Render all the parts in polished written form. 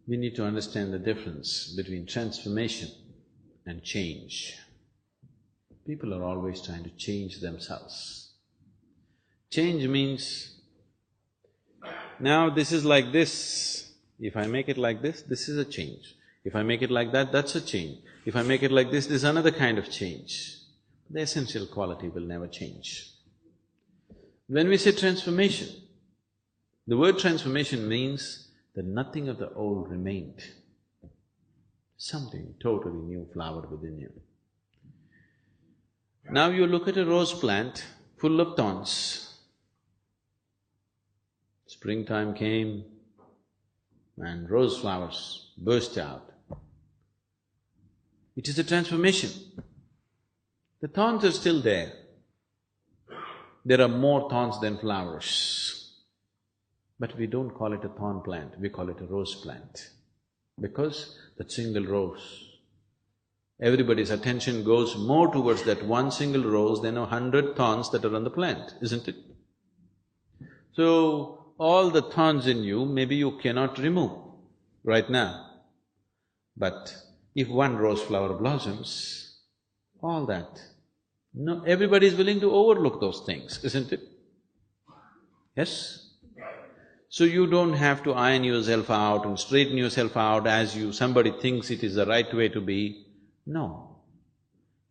We need to understand the difference between transformation and change. People are always trying to change themselves. Change means, now this is like this. If I make it like this is a change. If I make it like that, that's a change. If I make it like this is another kind of change. The essential quality will never change. When we say transformation, the word transformation means that nothing of the old remained. Something totally new flowered within you. Now you look at a rose plant full of thorns. Springtime came and rose flowers burst out. It is a transformation. The thorns are still there. There are more thorns than flowers. But we don't call it a thorn plant, we call it a rose plant. Because that single rose, everybody's attention goes more towards that one single rose than 100 thorns that are on the plant, isn't it? So, all the thorns in you, maybe you cannot remove right now. But if one rose flower blossoms, all that, no, everybody is willing to overlook those things, isn't it? Yes? So you don't have to iron yourself out and straighten yourself out as somebody thinks it is the right way to be. No.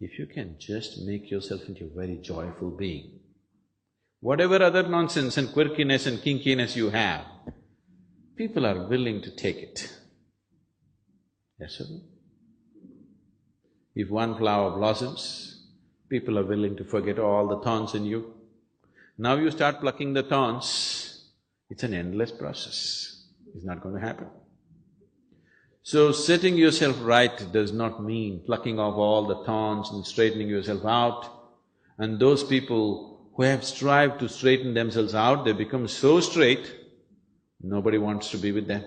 If you can just make yourself into a very joyful being, whatever other nonsense and quirkiness and kinkiness you have, people are willing to take it. Yes or no? If one flower blossoms, people are willing to forget all the thorns in you. Now you start plucking the thorns, it's an endless process, it's not going to happen. So setting yourself right does not mean plucking off all the thorns and straightening yourself out. And those people who have strived to straighten themselves out, they become so straight, nobody wants to be with them.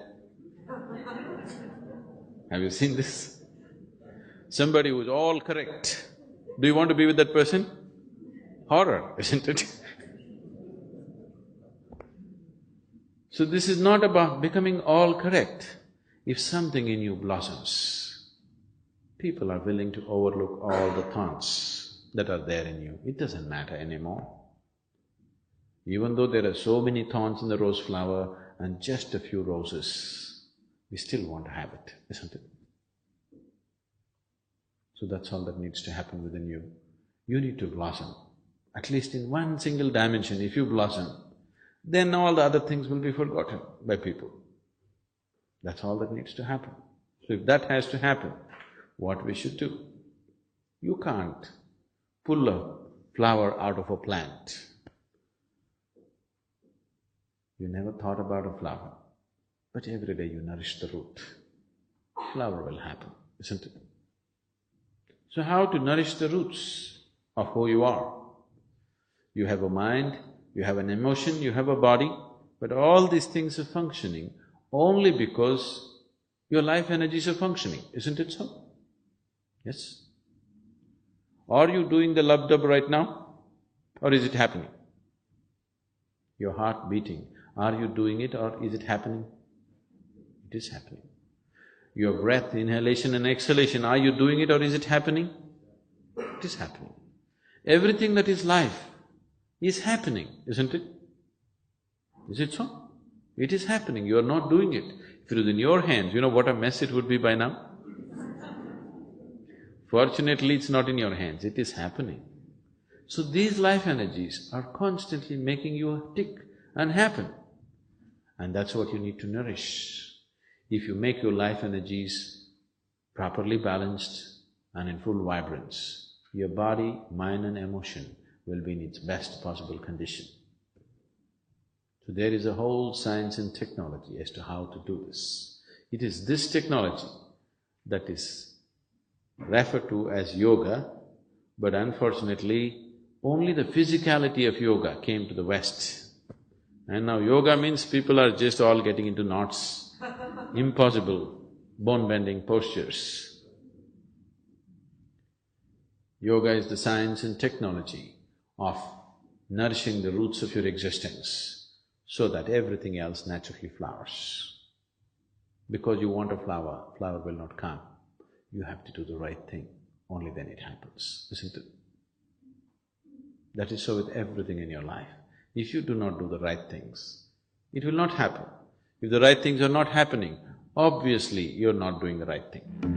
Have you seen this? Somebody who's all correct, do you want to be with that person? Horror, isn't it? So this is not about becoming all correct. If something in you blossoms, people are willing to overlook all the thorns that are there in you. It doesn't matter anymore. Even though there are so many thorns in the rose flower and just a few roses, we still want to have it, isn't it? So that's all that needs to happen within you. You need to blossom. At least in one single dimension, if you blossom, then all the other things will be forgotten by people. That's all that needs to happen. So if that has to happen, what we should do? You can't pull a flower out of a plant. You never thought about a flower, but every day you nourish the root. Flower will happen, isn't it? So how to nourish the roots of who you are? You have a mind, you have an emotion, you have a body, but all these things are functioning only because your life energies are functioning, isn't it so? Yes? Are you doing the lub-dub right now, or is it happening? Your heart beating, are you doing it or is it happening? It is happening. Your breath, inhalation and exhalation, are you doing it or is it happening? It is happening. Everything that is life is happening, isn't it? Is it so? It is happening, you are not doing it. If it was in your hands, you know what a mess it would be by now? Fortunately, it's not in your hands, it is happening. So these life energies are constantly making you tick and happen. And that's what you need to nourish. If you make your life energies properly balanced and in full vibrance, your body, mind and emotion will be in its best possible condition. So there is a whole science and technology as to how to do this. It is this technology that is referred to as yoga, but unfortunately, only the physicality of yoga came to the West. And now yoga means people are just all getting into knots, impossible, bone-bending postures. Yoga is the science and technology of nourishing the roots of your existence so that everything else naturally flowers. Because you want a flower, flower will not come. You have to do the right thing, only then it happens, isn't it? That is so with everything in your life. If you do not do the right things, it will not happen. If the right things are not happening, obviously you're not doing the right thing.